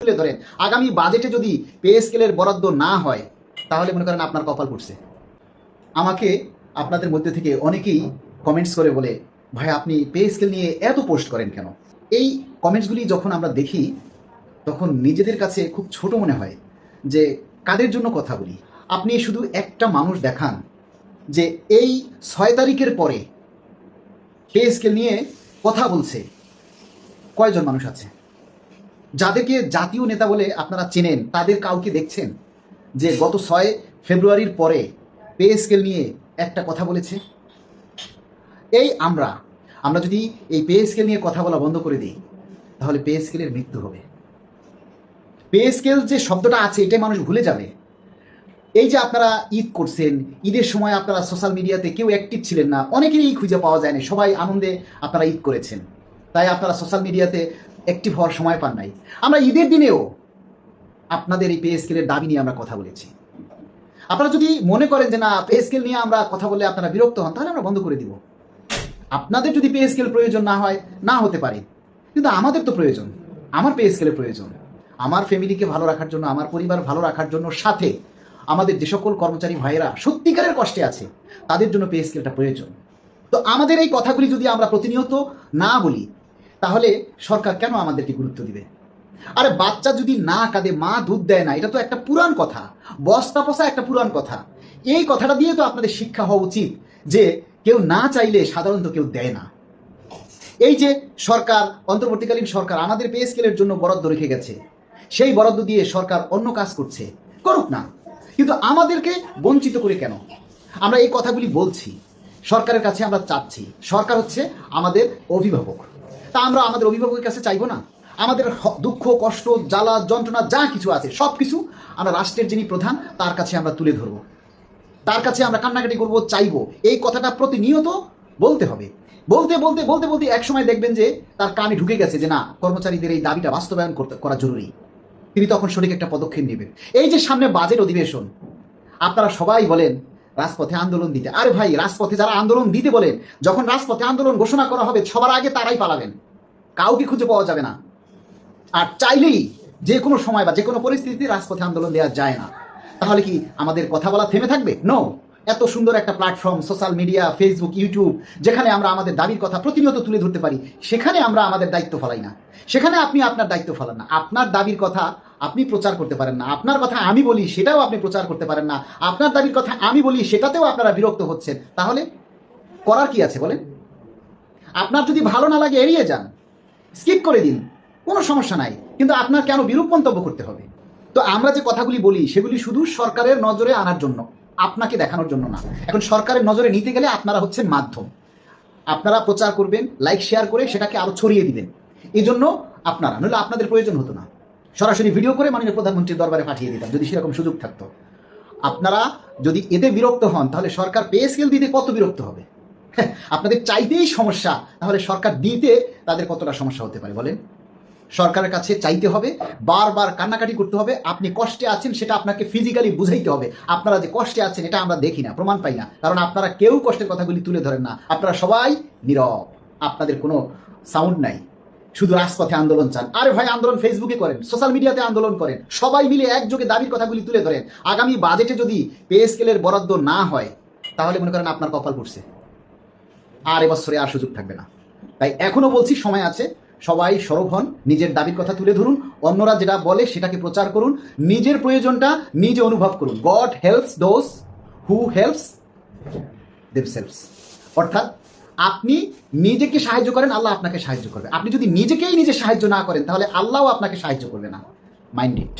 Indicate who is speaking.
Speaker 1: তুলে ধরেন, আগামী বাজেটে যদি পে স্কেলের বরাদ্দ না হয় তাহলে মনে করেন আপনার কপাল পড়ছে। আমাকে আপনাদের মধ্যে থেকে অনেকেই কমেন্টস করে বলে, ভাই আপনি পে স্কেল নিয়ে এত পোস্ট করেন কেন? এই কমেন্টসগুলি যখন আমরা দেখি তখন নিজেদের কাছে খুব ছোট মনে হয় যে কাদের জন্য কথা বলি। আপনি শুধু একটা মানুষ দেখান যে এই 6 তারিখের পরে পে স্কেল নিয়ে কথা বলছে কয়জন মানুষ আছে? যাদেরকে জাতীয় নেতা বলে আপনারা চেনেন তাদের কাউকে দেখছেন যে গত 6 ফেব্রুয়ারির পরে পে স্কেল নিয়ে একটা কথা বলেছে? এই আমরা যদি এই পে স্কেল নিয়ে কথা বলা বন্ধ করে দিই তাহলে পে স্কেলের মৃত্যু হবে। পে স্কেল যে শব্দটা আছে এটাই মানুষ ভুলে যাবে। এই যে আপনারা ঈদ করছেন, ঈদের সময় আপনারা সোশ্যাল মিডিয়াতে কেউ অ্যাক্টিভ ছিলেন না, অনেকেরই খুঁজে পাওয়া যায় না, সবাই আনন্দে আপনারা ঈদ করেছেন, তাই আপনারা সোশ্যাল মিডিয়াতে অ্যাক্টিভ হওয়ার সময় পান নাই। আমরা ঈদের দিনেও আপনাদের এই পে স্কেলের দাবি নিয়ে আমরা কথা বলেছি। আপনারা যদি মনে করেন যে না পে স্কেল নিয়ে আমরা কথা বললে আপনারা বিরক্ত হন, তাহলে আমরা বন্ধ করে দিব। আপনাদের যদি পে স্কেল প্রয়োজন না হয়, না হতে পারে, কিন্তু আমাদের তো প্রয়োজন। আমার পে স্কেলের প্রয়োজন আমার ফ্যামিলিকে ভালো রাখার জন্য, আমার পরিবার ভালো রাখার জন্য, সাথে আমাদের যে সকল কর্মচারী ভাইয়েরা সত্যিকারের কষ্টে আছে তাদের জন্য পে স্কেলটা প্রয়োজন। তো আমাদের এই কথাগুলি যদি আমরা প্রতিনিয়ত না বলি তাহলে সরকার কেন আমাদেরকে গুরুত্ব দিবে? আরে বাচ্চা যদি না কাঁদে মা দুধ দেয় না, এটা তো একটা পুরাণ কথা, বস্তা পচা একটা পুরাণ কথা। এই কথাটা দিয়ে তো আপনাদের শিক্ষা হওয়া উচিত যে কেউ না চাইলে সাধারণত কেউ দেয় না। এই যে সরকার, অন্তর্বর্তীকালীন সরকার আমাদের পে স্কেলের জন্য বরাদ্দ রেখে গেছে, সেই বরাদ্দ দিয়ে সরকার অন্য কাজ করছে, করুক না, কিন্তু আমাদেরকে বঞ্চিত করে কেন? আমরা এই কথাগুলি বলছি, সরকারের কাছে আমরা চাচ্ছি। সরকার হচ্ছে আমাদের অভিভাবক, তা আমরা আমাদের অভিভাবকের কাছে চাইবো না? আমাদের দুঃখ, কষ্ট, জ্বালা, যন্ত্রণা যা কিছু আছে সব কিছু আমরা রাষ্ট্রের যিনি প্রধান তার কাছে আমরা তুলে ধরবো, তার কাছে আমরা কান্নাকাটি করবো, চাইবো। এই কথাটা প্রতিনিয়ত বলতে হবে। বলতে বলতে বলতে বলতে একসময় দেখবেন যে তার কানে ঢুকে গেছে যে না, কর্মচারীদের এই দাবিটা বাস্তবায়ন করা জরুরি। তিনি তখন সঠিক একটা পদক্ষেপ নেবেন। এই যে সামনে বাজেট অধিবেশন, আপনারা সবাই বলেন রাজপথে আন্দোলন দিতে। আরে ভাই, রাজপথে যারা আন্দোলন দিতে বলেন, যখন রাজপথে আন্দোলন ঘোষণা করা হবে সবার আগে তারাই পালাবেন, কাউকে খুঁজে পাওয়া যাবে না। আর চাইলেই যে কোনো সময় বা যে কোনো পরিস্থিতিতে রাজপথে আন্দোলন দেওয়া যায় না। তাহলে কি আমাদের কথা বলা থেমে থাকবে? নো। এত সুন্দর একটা platform social media, Facebook, YouTube, যেখানে আমরা আমাদের দাবির কথা প্রতিনিয়ত তুলে ধরতে পারি, সেখানে আমরা আমাদের দায়িত্ব ফেলাই না। সেখানে আপনি আপনার দায়িত্ব ফেলান না। আপনার দাবির কথা আপনি প্রচার করতে পারেন না, আপনার কথা আমি বলি সেটাও আপনি প্রচার করতে পারেন না, আপনার দাবির কথা আমি বলি সেটাতেও আপনারা বিরক্ত হচ্ছেন। তাহলে করার কি আছে বলেন? আপনার যদি ভালো না লাগে এড়িয়ে যান, স্কিপ করে দিন, কোনো সমস্যা নাই, কিন্তু আপনার কেন বিরূপ মন্তব্য করতে হবে? তো আমরা যে কথাগুলি বলি সেগুলি শুধু সরকারের নজরে আনার জন্য, আপনাকে দেখানোর জন্য না। এখন সরকারের নজরে নিতে গেলে আপনারা হচ্ছেন মাধ্যম, আপনারা প্রচার করবেন, লাইক শেয়ার করে সেটাকে আরো ছড়িয়ে দিবেন। এই জন্য আপনারা, নইলে আপনাদের প্রয়োজন হতো না, সরাসরি ভিডিও করে মাননীয় প্রধানমন্ত্রীর দরবারে পাঠিয়ে দিতাম যদি সেরকম সুযোগ থাকতো। আপনারা যদি এতে বিরক্ত হন তাহলে সরকার পে স্কেল দিতে কত বিরক্ত হবে? আপনাদের চাইতেই সমস্যা, তাহলে সরকার দিতে তাদের কতটা সমস্যা হতে পারে বলেন? সরকারের কাছে চাইতে হবে, বারবার কান্নাকাটি করতে হবে, আপনি কষ্টে আছেন সেটা আপনাকে ফিজিক্যালি বুঝাইতে হবে। আপনারা যে কষ্টে আছেন এটা আমরা দেখি না, প্রমাণ পাই না, কারণ আপনারা কেউ কষ্টের কথাগুলি তুলে ধরেন না। আপনারা সবাই নীরব, আপনাদের কোনো সাউন্ড নাই, শুধু রাজপথে আন্দোলন চান। আরে ভাই, আন্দোলন ফেসবুকে করেন, সোশ্যাল মিডিয়াতে আন্দোলন করেন, সবাই মিলে একযোগে দাবির কথাগুলি তুলে ধরেন। আগামী বাজেটে যদি পে স্কেলের বরাদ্দ না হয় তাহলে মনে করেন আপনার কপাল পড়ছে, আর এবছরে আর সুযোগ থাকবে না। তাই এখনো বলছি, সময় আছে, সবাই সরব হন, নিজের দাবির কথা তুলে ধরুন, অন্যরা যেটা বলে সেটাকে প্রচার করুন, নিজের প্রয়োজনটা নিজে অনুভব করুন। God helps those who helps themselves. অর্থাৎ আপনি নিজেকে সাহায্য করেন, আল্লাহ আপনাকে সাহায্য করবে। আপনি যদি নিজেকেই নিজে সাহায্য না করেন তাহলে আল্লাহও আপনাকে সাহায্য করবে না। Mind it.